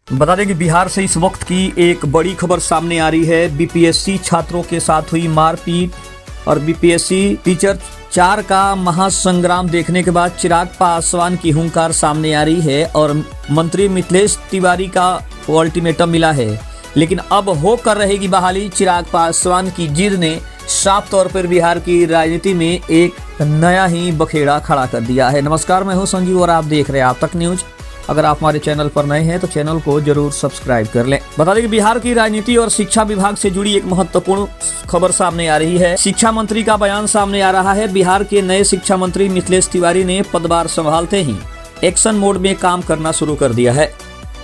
बता दें कि बिहार से इस वक्त की एक बड़ी खबर सामने आ रही है। बीपीएससी छात्रों के साथ हुई मारपीट और बीपीएससी टीचर 4 का महासंग्राम देखने के बाद चिराग पासवान की हुंकार सामने आ रही है और मंत्री मिथिलेश तिवारी का अल्टीमेटम मिला है। लेकिन अब होकर रहेगी बहाली। चिराग पासवान की जिद ने साफ तौर पर बिहार की राजनीति में एक नया ही बखेड़ा खड़ा कर दिया है। नमस्कार, मैं हूं संजीव और आप देख रहे हैं आप तक न्यूज। अगर आप हमारे चैनल पर नए हैं तो चैनल को जरूर सब्सक्राइब कर लें। बता दें कि बिहार की राजनीति और शिक्षा विभाग से जुड़ी एक महत्वपूर्ण खबर सामने आ रही है। शिक्षा मंत्री का बयान सामने आ रहा है। बिहार के नए शिक्षा मंत्री मिथिलेश तिवारी ने पदभार संभालते ही एक्शन मोड में काम करना शुरू कर दिया है।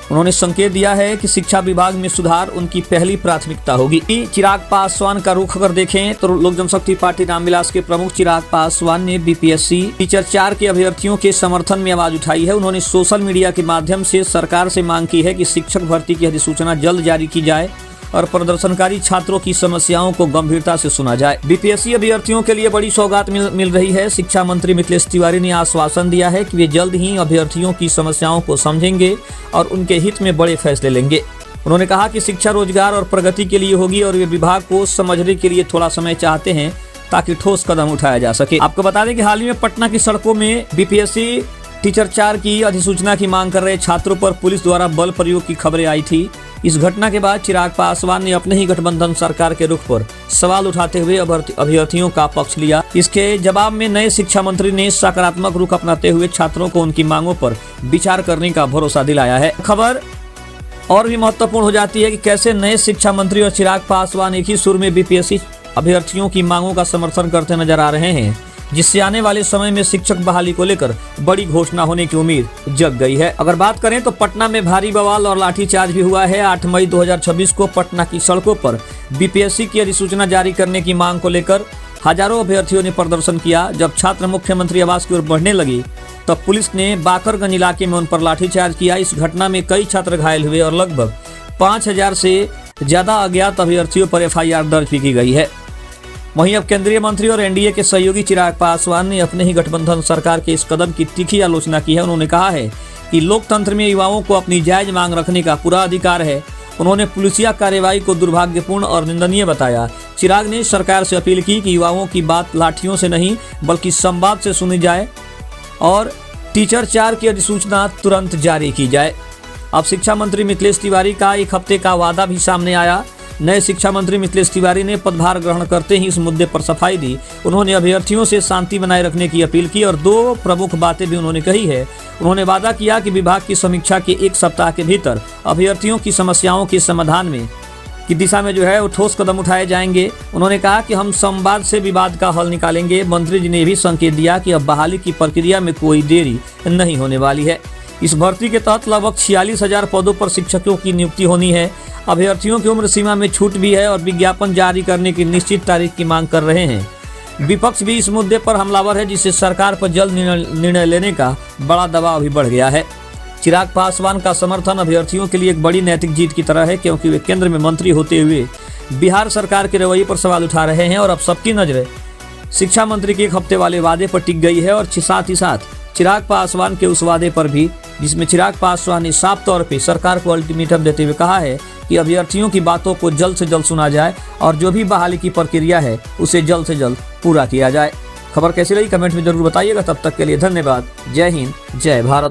उन्होंने संकेत दिया है कि शिक्षा विभाग में सुधार उनकी पहली प्राथमिकता होगी। चिराग पासवान का रुख अगर देखें तो लोक जनशक्ति पार्टी रामविलास के प्रमुख चिराग पासवान ने बीपीएससी टीचर 4 के अभ्यर्थियों के समर्थन में आवाज उठाई है। उन्होंने सोशल मीडिया के माध्यम से सरकार से मांग की है कि शिक्षक भर्ती की अधिसूचना जल्द जारी की जाए और प्रदर्शनकारी छात्रों की समस्याओं को गंभीरता से सुना जाए। बीपीएससी अभ्यर्थियों के लिए बड़ी सौगात मिल रही है। शिक्षा मंत्री मिथिलेश तिवारी ने आश्वासन दिया है कि वे जल्द ही अभ्यर्थियों की समस्याओं को समझेंगे और उनके हित में बड़े फैसले लेंगे। उन्होंने कहा कि शिक्षा रोजगार और प्रगति के लिए होगी और वे विभाग को समझने के लिए थोड़ा समय चाहते हैं ताकि ठोस कदम उठाया जा सके। आपको बता दें कि हाल ही में पटना की सड़कों में बीपीएससी टीचर 4 की अधिसूचना की मांग कर रहे छात्रों पर पुलिस द्वारा बल प्रयोग की खबरें आई थी। इस घटना के बाद चिराग पासवान ने अपने ही गठबंधन सरकार के रुख पर सवाल उठाते हुए अभ्यर्थियों का पक्ष लिया। इसके जवाब में नए शिक्षा मंत्री ने सकारात्मक रुख अपनाते हुए छात्रों को उनकी मांगों पर विचार करने का भरोसा दिलाया है। खबर और भी महत्वपूर्ण हो जाती है कि कैसे नए शिक्षा मंत्री और चिराग पासवान एक ही सुर में बीपीएससी अभ्यर्थियों की मांगों का समर्थन करते नजर आ रहे हैं, जिससे आने वाले समय में शिक्षक बहाली को लेकर बड़ी घोषणा होने की उम्मीद जग गई है। अगर बात करें तो पटना में भारी बवाल और लाठीचार्ज भी हुआ है। 8 मई 2026 को पटना की सड़कों पर बीपीएससी की अधिसूचना जारी करने की मांग को लेकर हजारों अभ्यर्थियों ने प्रदर्शन किया। जब छात्र मुख्यमंत्री आवास की ओर बढ़ने लगी तब पुलिस ने बाकरगंज इलाके में उन पर लाठीचार्ज किया। इस घटना में कई छात्र घायल हुए और लगभग 5000 से ज्यादा अज्ञात अभ्यर्थियों पर FIR दर्ज भी की गई है। वहीं अब केंद्रीय मंत्री और एनडीए के सहयोगी चिराग पासवान ने अपने ही गठबंधन सरकार के इस कदम की तीखी आलोचना की है। उन्होंने कहा है कि लोकतंत्र में युवाओं को अपनी जायज मांग रखने का पूरा अधिकार है। उन्होंने पुलिसिया कार्रवाई को दुर्भाग्यपूर्ण और निंदनीय बताया। चिराग ने सरकार से अपील की कि युवाओं की बात लाठियों से नहीं बल्कि संवाद से सुनी जाए और टीचर 4 की अधिसूचना तुरंत जारी की जाए। अब शिक्षा मंत्री मिथिलेश तिवारी का एक हफ्ते का वादा भी सामने आया। नए शिक्षा मंत्री मिथिलेश तिवारी ने पदभार ग्रहण करते ही इस मुद्दे पर सफाई दी। उन्होंने अभ्यर्थियों से शांति बनाए रखने की अपील की और 2 प्रमुख बातें भी उन्होंने कही है। उन्होंने वादा किया कि विभाग की समीक्षा के 1 सप्ताह के भीतर अभ्यर्थियों की समस्याओं के समाधान में की दिशा में वो ठोस कदम उठाए जाएंगे। उन्होंने कहा कि हम संवाद से विवाद का हल निकालेंगे। मंत्री जी ने भी संकेत दिया कि अब बहाली की प्रक्रिया में कोई देरी नहीं होने वाली है। इस भर्ती के तहत लगभग 46,000 पदों पर शिक्षकों की नियुक्ति होनी है। अभ्यर्थियों की उम्र सीमा में छूट भी है और विज्ञापन जारी करने की निश्चित तारीख की मांग कर रहे हैं। विपक्ष भी इस मुद्दे पर हमलावर है, जिससे सरकार पर जल्द निर्णय लेने का बड़ा दबाव भी बढ़ गया है। चिराग पासवान का समर्थन अभ्यर्थियों के लिए एक बड़ी नैतिक जीत की तरह है, क्योंकि वे केंद्र में मंत्री होते हुए बिहार सरकार के रवैये पर सवाल उठा रहे हैं और अब सबकी नजरें शिक्षा मंत्री के 1 हफ्ते वाले वादे पर टिक गई है और साथ ही साथ चिराग पासवान के उस वादे पर भी, जिसमें चिराग पासवान ने साफ तौर पे सरकार को अल्टीमेटम देते हुए कहा है कि अभ्यर्थियों की बातों को जल्द से जल्द सुना जाए और जो भी बहाली की प्रक्रिया है उसे जल्द से जल्द पूरा किया जाए। खबर कैसी लगी कमेंट में जरूर बताइएगा। तब तक के लिए धन्यवाद। जय हिंद, जय भारत।